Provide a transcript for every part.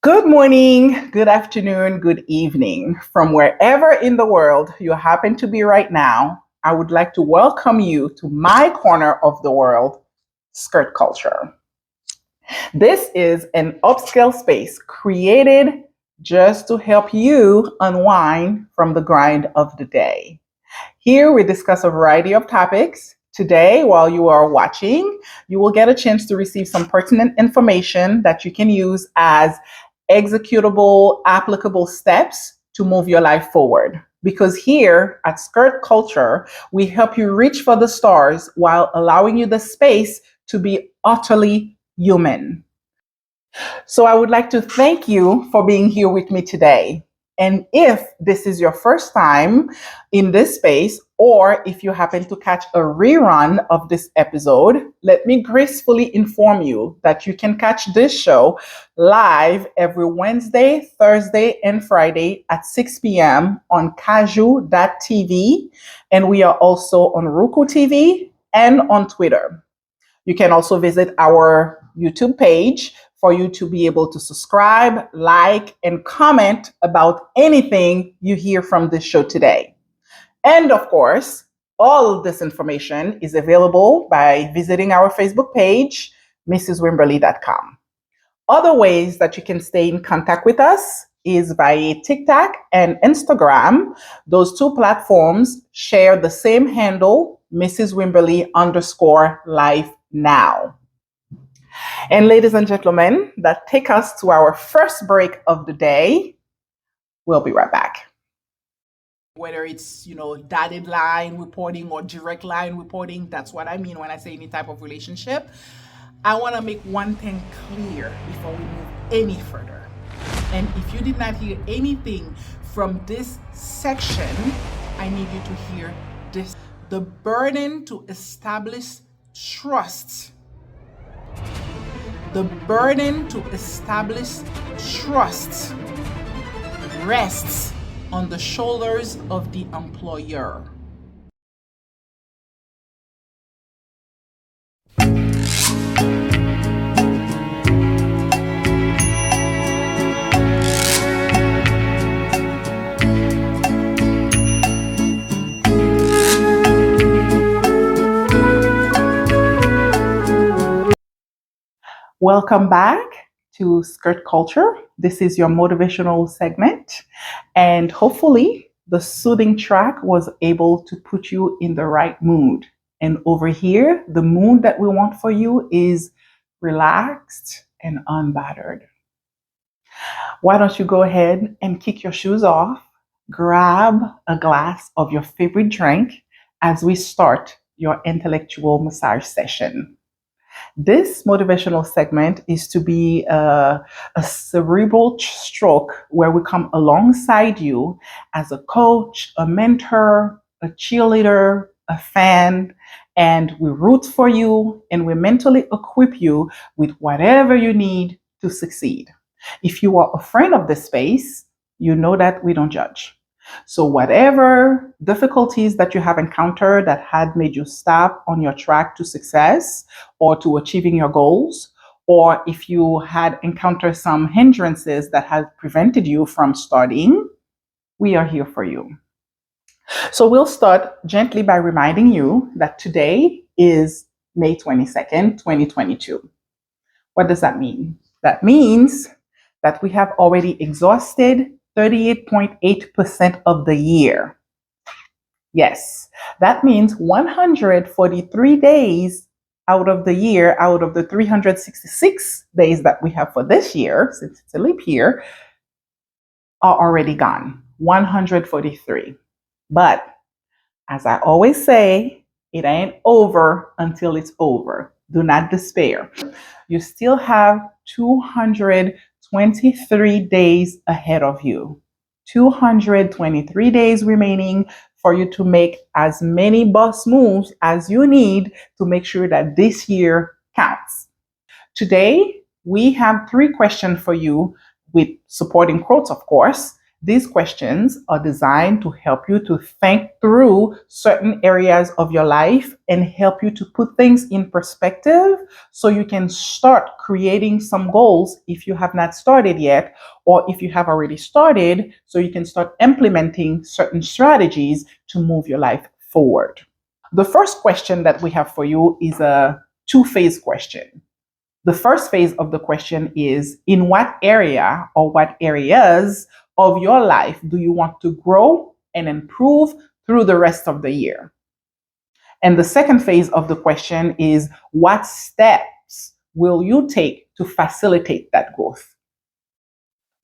Good morning, good afternoon, good evening. From wherever in the world you happen to be right now, I would like to welcome you to my corner of the world, skirt culture. This is an upscale space created just to help you unwind from the grind of the day. Here we discuss a variety of topics. Today, while you are watching, you will get a chance to receive some pertinent information that you can use as executable, applicable steps to move your life forward. Because here at Skirt Culture, we help you reach for the stars while allowing you the space to be utterly human. So I would like to thank you for being here with me today. And if this is your first time in this space, or if you happen to catch a rerun of this episode, let me gracefully inform you that you can catch this show live every Wednesday, Thursday, and Friday at 6 p.m. on Kaju.tv. And we are also on Roku TV and on Twitter. You can also visit our YouTube page for you to be able to subscribe, like, and comment about anything you hear from this show today. And of course, all of this information is available by visiting our Facebook page, mrswimberly.com. Other ways that you can stay in contact with us is via TikTok and Instagram. Those two platforms share the same handle, Mrs. Wimberly _life now. And ladies and gentlemen, that take us to our first break of the day. We'll be right back. Whether it's, dotted line reporting or direct line reporting, that's what I mean when I say any type of relationship. I want to make one thing clear before we move any further. And if you did not hear anything from this section, I need you to hear this. The burden to establish trust. The burden to establish trust rests on the shoulders of the employer. Welcome back to Skirt Culture. This is your motivational segment, and hopefully the soothing track was able to put you in the right mood. And over here, the mood that we want for you is relaxed and unbattered. Why don't you go ahead and kick your shoes off, grab a glass of your favorite drink as we start your intellectual massage session. This motivational segment is to be a cerebral stroke where we come alongside you as a coach, a mentor, a cheerleader, a fan, and we root for you and we mentally equip you with whatever you need to succeed. If you are a friend of this space, you know that we don't judge. So whatever difficulties that you have encountered that had made you stop on your track to success or to achieving your goals, or if you had encountered some hindrances that had prevented you from starting, we are here for you. So we'll start gently by reminding you that today is May 22nd, 2022. What does that mean? That means that we have already exhausted 38.8% of the year. Yes, that means 143 days out of the year, out of the 366 days that we have for this year, since it's a leap year, are already gone. 143. But as I always say, it ain't over until it's over. Do not despair. You still have 223 days ahead of you. 223 days remaining for you to make as many boss moves as you need to make sure that this year counts. Today, we have 3 questions for you with supporting quotes, of course, These questions are designed to help you to think through certain areas of your life and help you to put things in perspective so you can start creating some goals if you have not started yet, or if you have already started, so you can start implementing certain strategies to move your life forward. The first question that we have for you is a two-phase question. The first phase of the question is, in what area or what areas of your life do you want to grow and improve through the rest of the year? And the second phase of the question is, what steps will you take to facilitate that growth?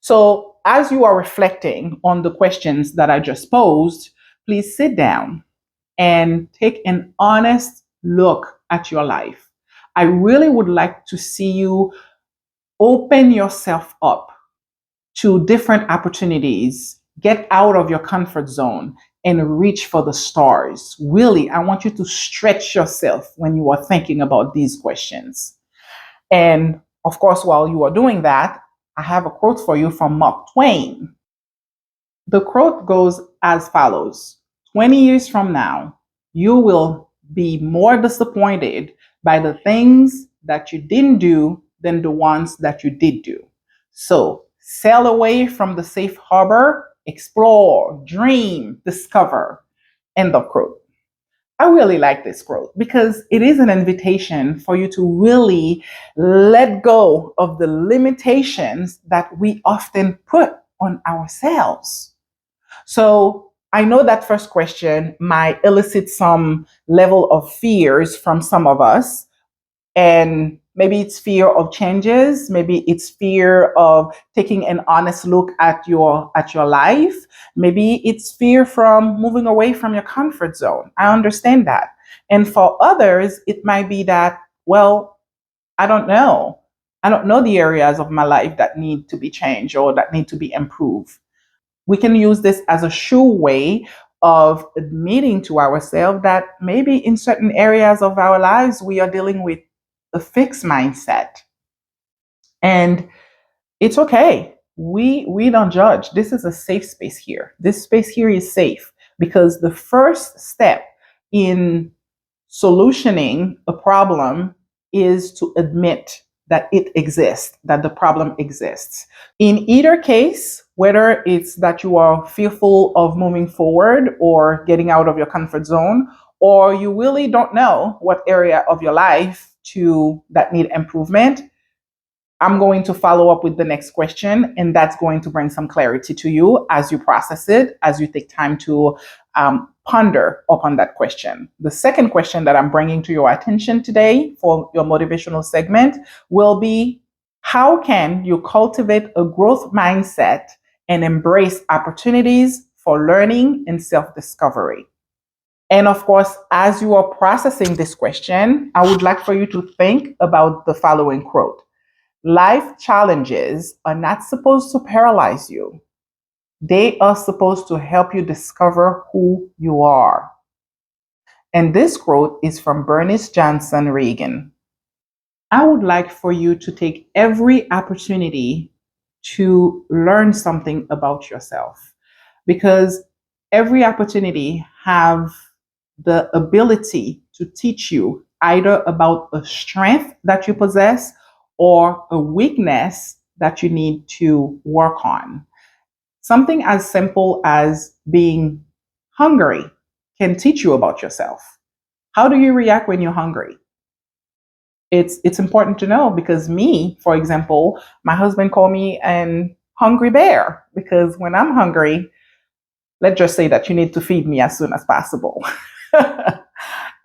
So, as you are reflecting on the questions that I just posed, please sit down and take an honest look at your life. I really would like to see you open yourself up to different opportunities, get out of your comfort zone and reach for the stars. Really, I want you to stretch yourself when you are thinking about these questions. And of course, while you are doing that, I have a quote for you from Mark Twain. The quote goes as follows: 20 years from now, you will be more disappointed by the things that you didn't do than the ones that you did do. So sail away from the safe harbor, explore, dream, discover. End of quote. I really like this quote because it is an invitation for you to really let go of the limitations that we often put on ourselves. So I know that first question might elicit some level of fears from some of us. And maybe it's fear of changes, maybe it's fear of taking an honest look at your life, maybe it's fear from moving away from your comfort zone. I understand that. And for others, it might be that, well, I don't know. I don't know the areas of my life that need to be changed or that need to be improved. We can use this as a sure way of admitting to ourselves that maybe in certain areas of our lives we are dealing with a fixed mindset. And it's okay. We don't judge. This is a safe space here. This space here is safe because the first step in solutioning a problem is to admit that it exists, that the problem exists. In either case, whether it's that you are fearful of moving forward or getting out of your comfort zone, or you really don't know what area of your life to that need improvement, I'm going to follow up with the next question, and that's going to bring some clarity to you as you process it, as you take time to ponder upon that question. The second question that I'm bringing to your attention today for your motivational segment will be: how can you cultivate a growth mindset and embrace opportunities for learning and self discovery? And of course, as you are processing this question, I would like for you to think about the following quote: life challenges are not supposed to paralyze you. They are supposed to help you discover who you are. And this quote is from Bernice Johnson Reagan. I would like for you to take every opportunity to learn something about yourself, because every opportunity have the ability to teach you either about a strength that you possess or a weakness that you need to work on. Something as simple as being hungry can teach you about yourself. How do you react when you're hungry? It's important to know, because me, for example, my husband called me an hungry bear because when I'm hungry, let's just say that you need to feed me as soon as possible.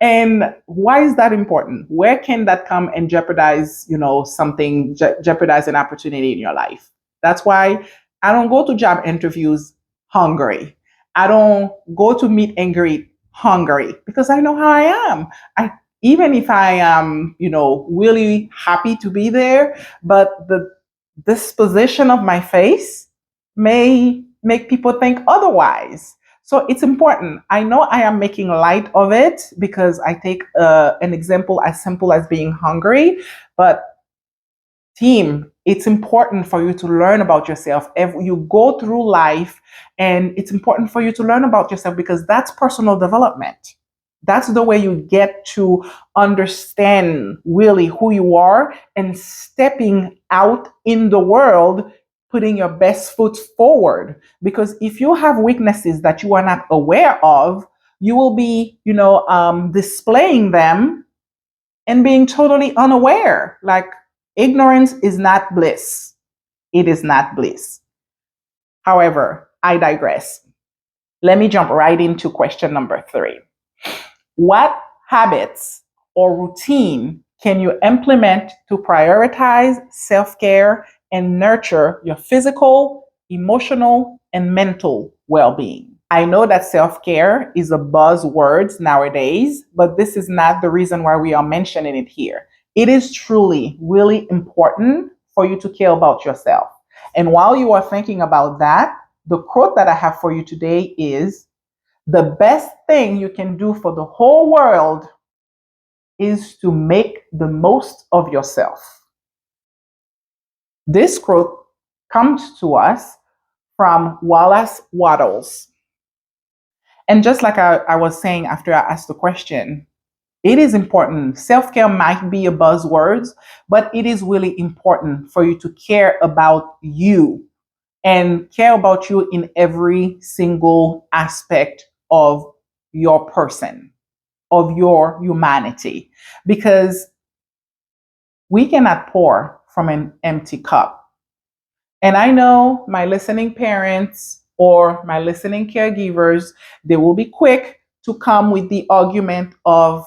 And why is that important? Where can that come and jeopardize, something, jeopardize an opportunity in your life? That's why I don't go to job interviews hungry. I don't go to meet and greet hungry, because I know how I am. Even if I am, really happy to be there, but the disposition of my face may make people think otherwise. So it's important. I know I am making light of it because I take an example as simple as being hungry, but team, It's important for you to learn about yourself. You go through life, and it's important for you to learn about yourself because that's personal development. That's the way you get to understand really who you are and stepping out in the world, putting your best foot forward. Because if you have weaknesses that you are not aware of, you will be, displaying them and being totally unaware. Like, ignorance is not bliss. It is not bliss. However, I digress. Let me jump right into question number 3. What habits or routine can you implement to prioritize self care and nurture your physical, emotional, and mental well being? I know that self care is a buzzword nowadays, but this is not the reason why we are mentioning it here. It is truly really important for you to care about yourself. And while you are thinking about that, the quote that I have for you today is: the best thing you can do for the whole world is to make the most of yourself. This quote comes to us from Wallace Wattles. And just like I was saying after I asked the question, it is important. Self care might be a buzzword, but it is really important for you to care about you and care about you in every single aspect of your person, of your humanity, because we cannot pour from an empty cup. And I know my listening parents or my listening caregivers, they will be quick to come with the argument of,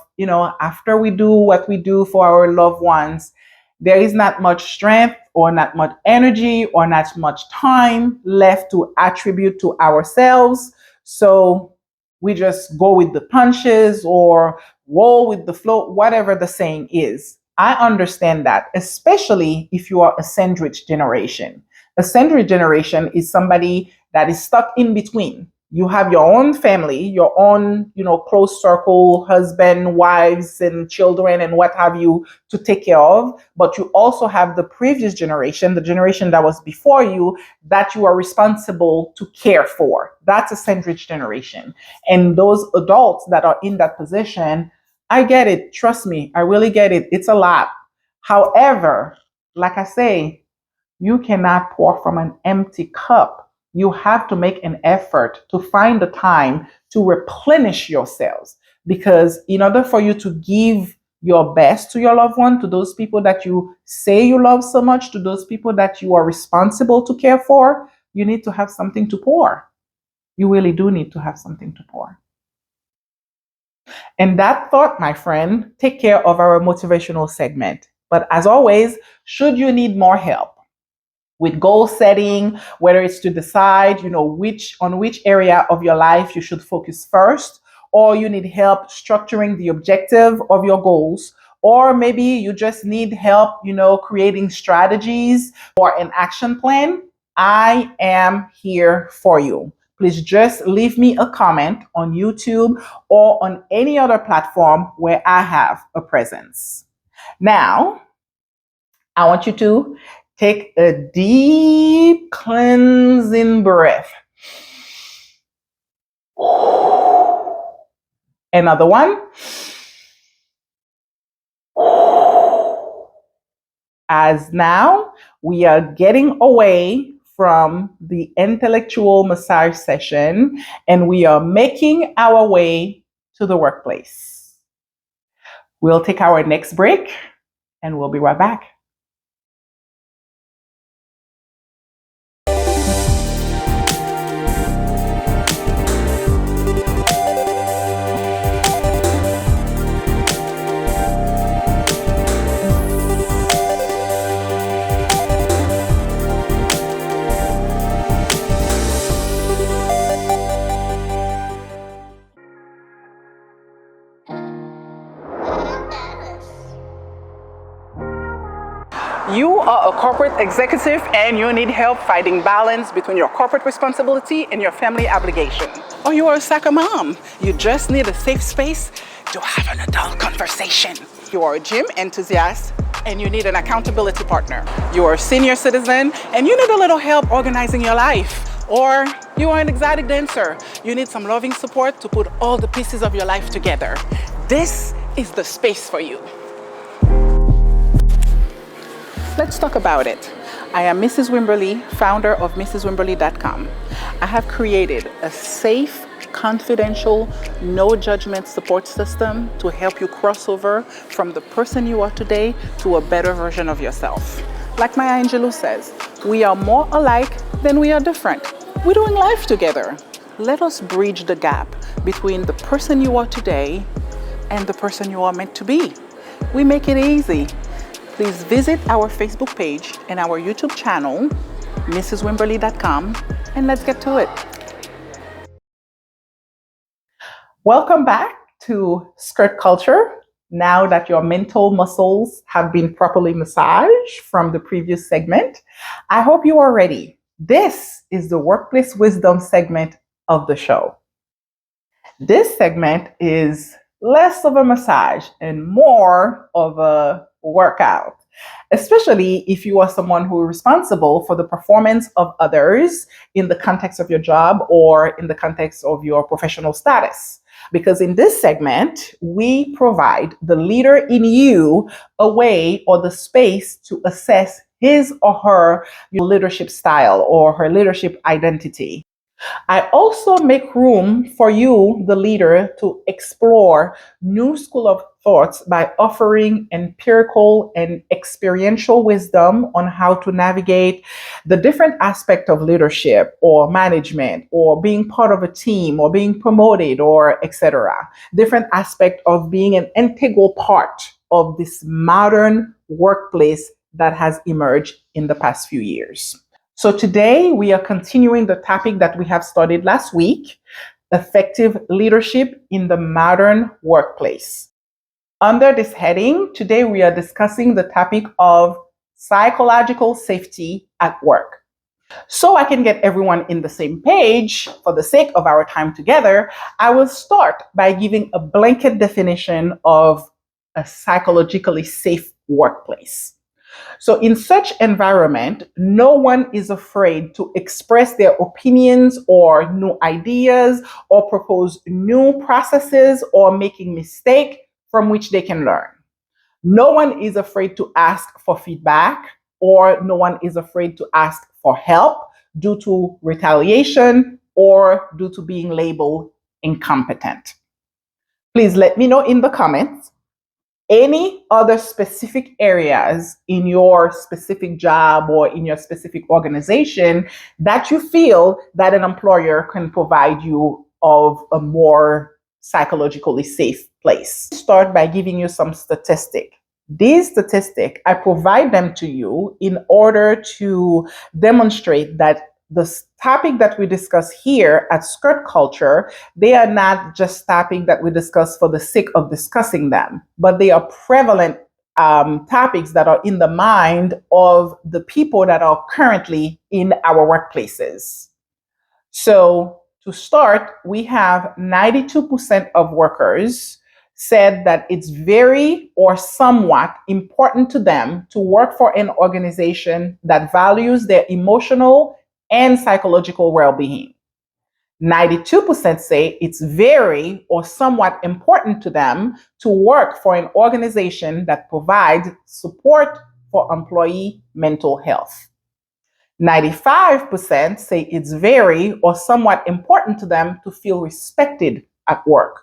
after we do what we do for our loved ones, there is not much strength or not much energy or not much time left to attribute to ourselves. So we just go with the punches or roll with the flow, whatever the saying is. I understand that, especially if you are a sandwich generation. A sandwich generation is somebody that is stuck in between. You have your own family, your own, close circle, husband, wives, and children, and what have you to take care of. But you also have the previous generation, the generation that was before you, that you are responsible to care for. That's a sandwich generation. And those adults that are in that position, I get it. Trust me, I really get it. It's a lot. However, like I say, you cannot pour from an empty cup. You have to make an effort to find the time to replenish yourselves. Because in order for you to give your best to your loved one, to those people that you say you love so much, to those people that you are responsible to care for, you need to have something to pour. You really do need to have something to pour. And that thought, my friend, take care of our motivational segment. But as always, should you need more help with goal setting, whether it's to decide, which area of your life you should focus first, or you need help structuring the objective of your goals, or maybe you just need help, creating strategies or an action plan, I am here for you. Please just leave me a comment on YouTube or on any other platform where I have a presence. Now, I want you to take a deep cleansing breath. Another one. As now we are getting away from the intellectual massage session and we are making our way to the workplace. We'll take our next break and we'll be right back. You are a corporate executive and you need help finding balance between your corporate responsibility and your family obligation. Or you are a soccer mom. You just need a safe space to have an adult conversation. You are a gym enthusiast and you need an accountability partner. You are a senior citizen and you need a little help organizing your life. Or you are an exotic dancer. You need some loving support to put all the pieces of your life together. This is the space for you. Let's talk about it. I am Mrs. Wimberly, founder of MrsWimberly.com. I have created a safe, confidential, no judgment support system to help you cross over from the person you are today to a better version of yourself. Like Maya Angelou says, we are more alike than we are different. We're doing life together. Let us bridge the gap between the person you are today and the person you are meant to be. We make it easy. Please visit our Facebook page and our YouTube channel, MrsWimberly.com, and let's get to it. Welcome back to Skirt Culture. Now that your mental muscles have been properly massaged from the previous segment, I hope you are ready. This is the Workplace Wisdom segment of the show. This segment is less of a massage and more of a workout, especially if you are someone who is responsible for the performance of others in the context of your job or in the context of your professional status. Because in this segment, we provide the leader in you a way or the space to assess his or her leadership style or her leadership identity. I also make room for you, the leader, to explore new school of thoughts by offering empirical and experiential wisdom on how to navigate the different aspect of leadership or management or being part of a team or being promoted or etc. Different aspect of being an integral part of this modern workplace that has emerged in the past few years. So today we are continuing the topic that we have started last week, effective leadership in the modern workplace. Under this heading, today we are discussing the topic of psychological safety at work. So I can get everyone in the same page for the sake of our time together, I will start by giving a blanket definition of a psychologically safe workplace. So in such environment, no one is afraid to express their opinions or new ideas or propose new processes or making mistakes from which they can learn. No one is afraid to ask for feedback or no one is afraid to ask for help due to retaliation or due to being labeled incompetent. Please let me know in the comments any other specific areas in your specific job or in your specific organization that you feel that an employer can provide you of a more psychologically safe place. Start by giving you some statistics. These statistics, I provide them to you in order to demonstrate that the topic that we discuss here at Skirt Culture, they are not just topics that we discuss for the sake of discussing them, but they are prevalent topics that are in the mind of the people that are currently in our workplaces. So to start, we have 92% of workers said that it's very or somewhat important to them to work for an organization that values their emotional and psychological well-being. 92% say it's very or somewhat important to them to work for an organization that provides support for employee mental health. 95% say it's very or somewhat important to them to feel respected at work.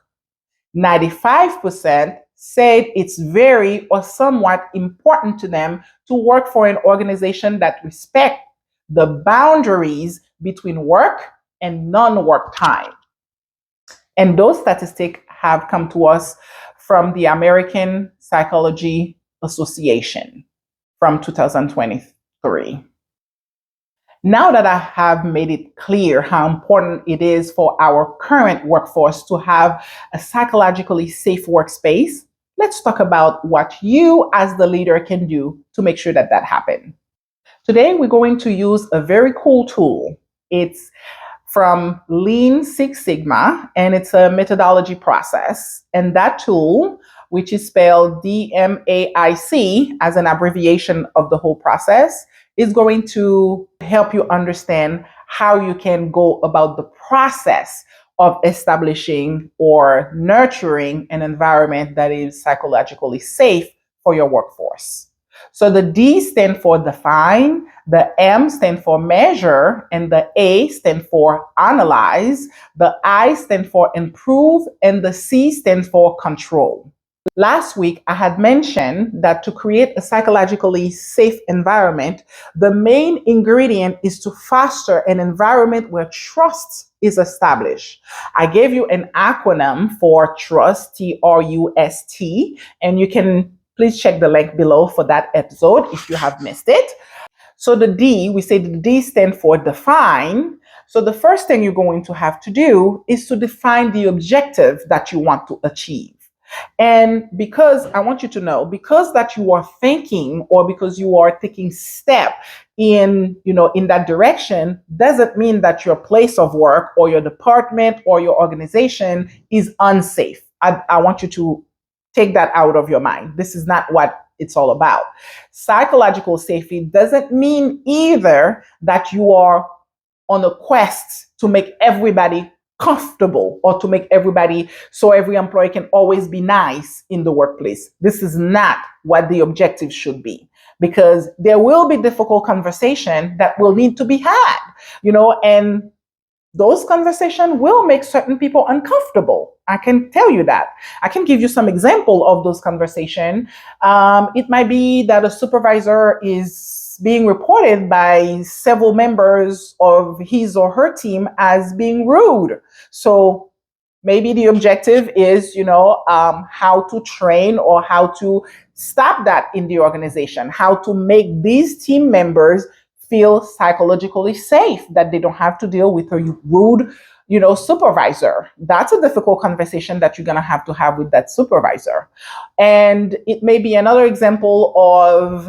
95% said it's very or somewhat important to them to work for an organization that respects the boundaries between work and non-work time. And those statistics have come to us from the American Psychology Association from 2023. Now that I have made it clear how important it is for our current workforce to have a psychologically safe workspace, let's talk about what you as the leader can do to make sure that that happens. Today, we're going to use a very cool tool. It's from Lean Six Sigma, and it's a methodology process. And that tool which is spelled DMAIC as an abbreviation of the whole process, is going to help you understand how you can go about the process of establishing or nurturing an environment that is psychologically safe for your workforce. So the D stand for define, the M stand for measure, and the A stand for analyze, the I stand for improve, and the C stands for control. Last week, I had mentioned that to create a psychologically safe environment, the main ingredient is to foster an environment where trust is established. I gave you an acronym for trust, TRUST, and you can please check the link below for that episode if you have missed it. So the D, we say the D stand for define. So the first thing you're going to have to do is to define the objective that you want to achieve. And because I want you to know, because that you are thinking or because you are taking step in that direction doesn't mean that your place of work or your department or your organization is unsafe. I want you to take that out of your mind. This is not what it's all about. Psychological safety doesn't mean either that you are on a quest to make everybody comfortable or to make everybody so every employee can always be nice in the workplace. This is not what the objective should be, because there will be difficult conversation that will need to be had, and those conversations will make certain people uncomfortable. I can tell you that. I can give you some example of those conversations. It might be that a supervisor is being reported by several members of his or her team as being rude. So maybe the objective is, how to train or how to stop that in the organization, how to make these team members feel psychologically safe, that they don't have to deal with a rude, supervisor. That's a difficult conversation that you're going to have with that supervisor. And it may be another example of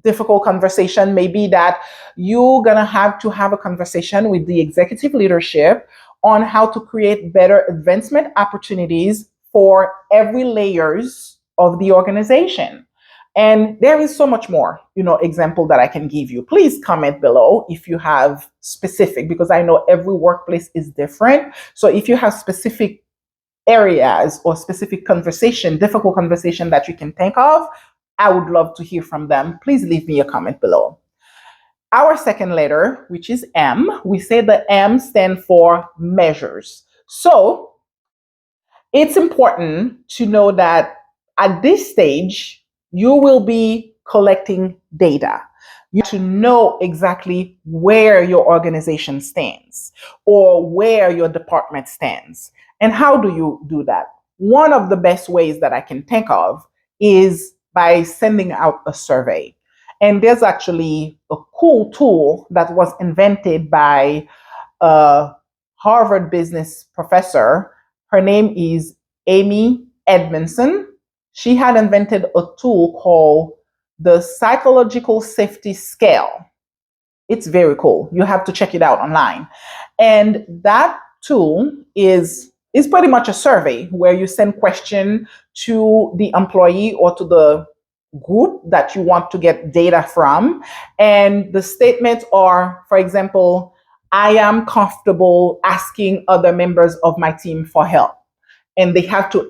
difficult conversation, maybe that you're going to have a conversation with the executive leadership on how to create better advancement opportunities for every layers of the organization. And there is so much more, example that I can give you. Please comment below if you have specific, because I know every workplace is different. So if you have specific areas or specific conversation, difficult conversation that you can think of, I would love to hear from them. Please leave me a comment below. Our second letter, which is M, we say the M stand for measures. So it's important to know that at this stage, you will be collecting data. You have to know exactly where your organization stands or where your department stands. And how do you do that? One of the best ways that I can think of is by sending out a survey. And there's actually a cool tool that was invented by a Harvard business professor. Her name is Amy Edmondson. She had invented a tool called the Psychological Safety Scale. It's very cool. You have to check it out online. And that tool is pretty much a survey where you send questions to the employee or to the group that you want to get data from. And the statements are, for example, I am comfortable asking other members of my team for help. And they have to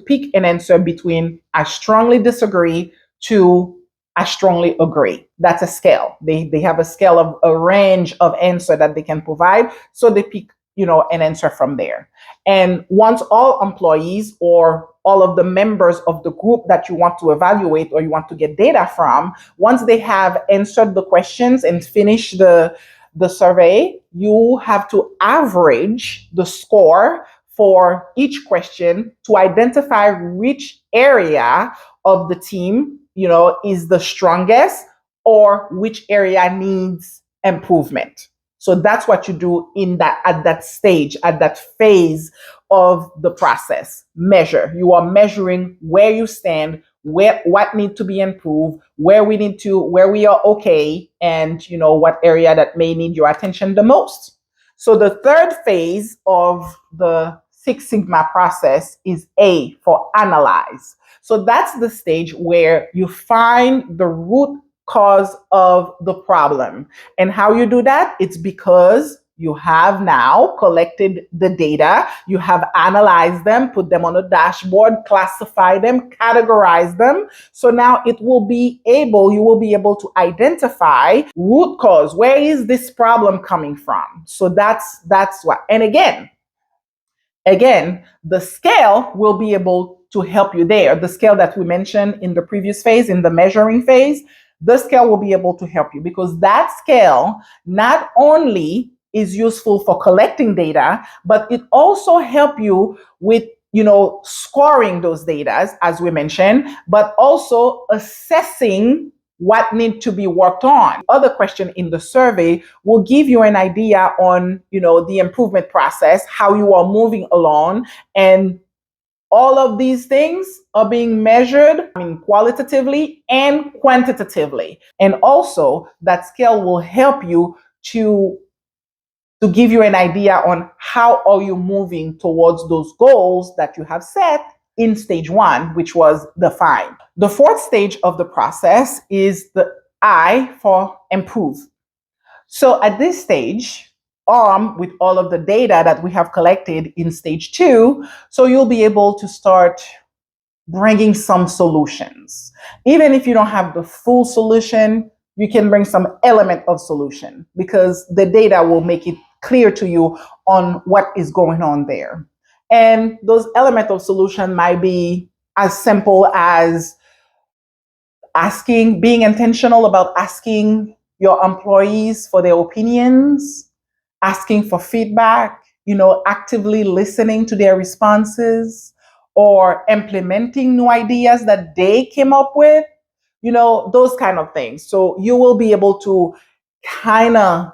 pick an answer between I strongly disagree to I strongly agree. That's a scale. They have a scale of a range of answer that they can provide. So they pick, an answer from there. And once all employees or all of the members of the group that you want to evaluate or you want to get data from, once they have answered the questions and finished the survey, you have to average the score for each question to identify which area of the team, is the strongest or which area needs improvement. So that's what you do at that stage, at that phase of the process. Measure. You are measuring where you stand, what needs to be improved, where we are okay, and what area that may need your attention the most. So the third phase of the Six Sigma process is A for analyze. So that's the stage where you find the root cause of the problem. And how you do that? It's because you have now collected the data, you have analyzed them, put them on a dashboard, classify them, categorize them. So now you will be able to identify root cause. Where is this problem coming from? So that's what. And again, the scale will be able to help you there. The scale that we mentioned in the previous phase, in the measuring phase, the scale will be able to help you because that scale not only is useful for collecting data, but it also help you with scoring those data as we mentioned, but also assessing what need to be worked on. Other question in the survey will give you an idea on the improvement process, how you are moving along, and all of these things are being measured qualitatively and quantitatively. And also that scale will help you to give you an idea on how are you moving towards those goals that you have set in stage 1, which was define. The fourth stage of the process is the I for improve. So at this stage, armed with all of the data that we have collected in stage 2, so you'll be able to start bringing some solutions. Even if you don't have the full solution, you can bring some element of solution because the data will make it clear to you on what is going on there. And those elements of solution might be as simple as being intentional about asking your employees for their opinions, asking for feedback, actively listening to their responses, or implementing new ideas that they came up with, those kind of things. So you will be able to kind of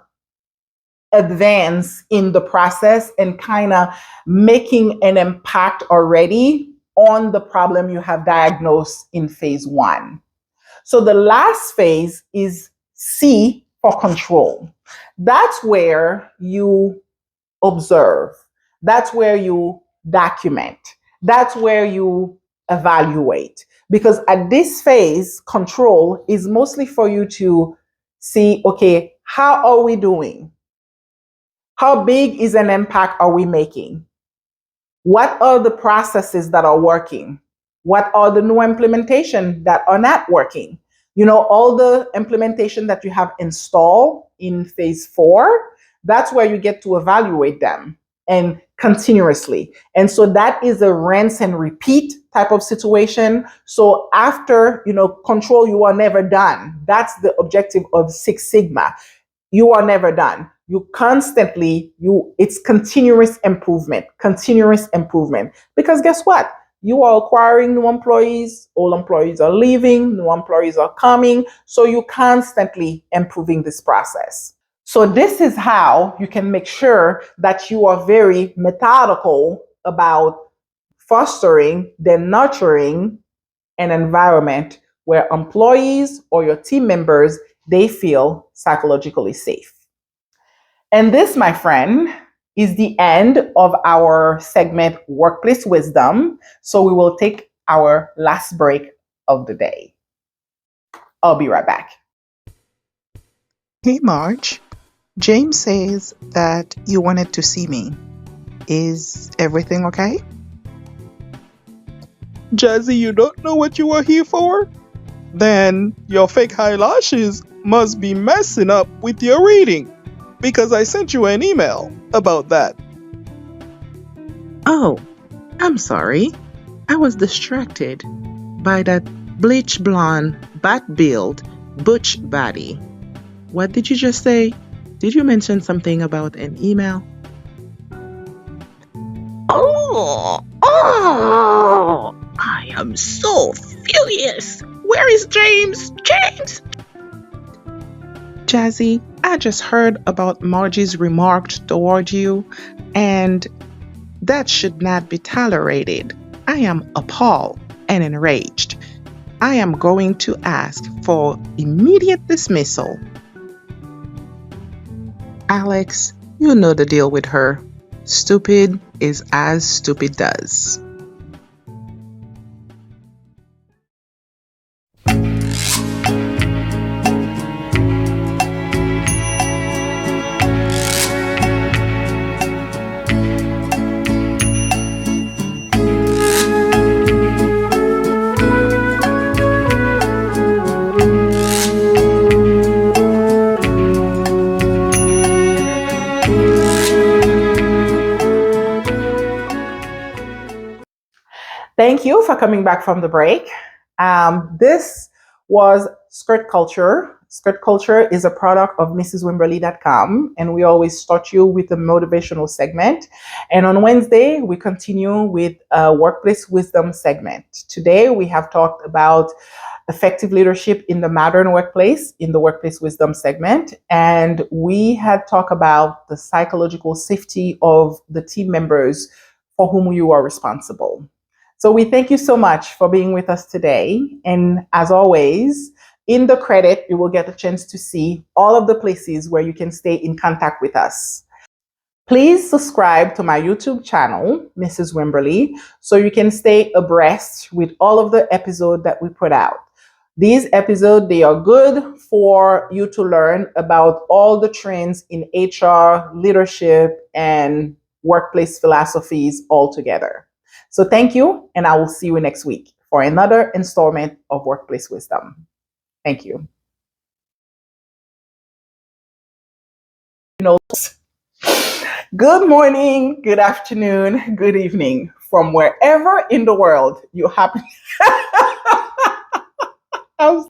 advance in the process and kind of making an impact already on the problem you have diagnosed in phase 1. So the last phase is C for control. That's where you observe. That's where you document. That's where you evaluate. Because at this phase, control is mostly for you to see, okay, how are we doing? How big is an impact are we making? What are the processes that are working? What are the new implementation that are not working? All the implementation that you have installed in phase 4, that's where you get to evaluate them and continuously. And so that is a rinse and repeat type of situation. So after, control, you are never done. That's the objective of Six Sigma. You are never done. It's continuous improvement. Because guess what? You are acquiring new employees, old employees are leaving, new employees are coming. So you're constantly improving this process. So this is how you can make sure that you are very methodical about fostering, then nurturing an environment where employees or your team members, they feel psychologically safe. And this, my friend, is the end of our segment Workplace Wisdom. So we will take our last break of the day. I'll be right back. Hey, Marge. James says that you wanted to see me. Is everything okay? Jazzy, you don't know what you are here for? Then your fake eyelashes must be messing up with your reading, because I sent you an email about that. Oh, I'm sorry. I was distracted by that bleach blonde, bat-billed, butch body. What did you just say? Did you mention something about an email? Oh, I am so furious. Where is James? James! Jazzy, I just heard about Margie's remark toward you, and that should not be tolerated. I am appalled and enraged. I am going to ask for immediate dismissal. Alex, you know the deal with her. Stupid is as stupid does. Thank you for coming back from the break. This was Skirt Culture. Skirt Culture is a product of mrswimberly.com, and we always start you with a motivational segment. And on Wednesday, we continue with a workplace wisdom segment. Today, we have talked about effective leadership in the modern workplace in the workplace wisdom segment, and we had talked about the psychological safety of the team members for whom you are responsible. So we thank you so much for being with us today. And as always, in the credit, you will get a chance to see all of the places where you can stay in contact with us. Please subscribe to my YouTube channel, Mrs. Wimberly, so you can stay abreast with all of the episodes that we put out. These episodes, they are good for you to learn about all the trends in HR, leadership, and workplace philosophies altogether. So thank you, and I will see you next week for another installment of Workplace Wisdom. Thank you. Good morning, good afternoon, good evening from wherever in the world you happen. I'm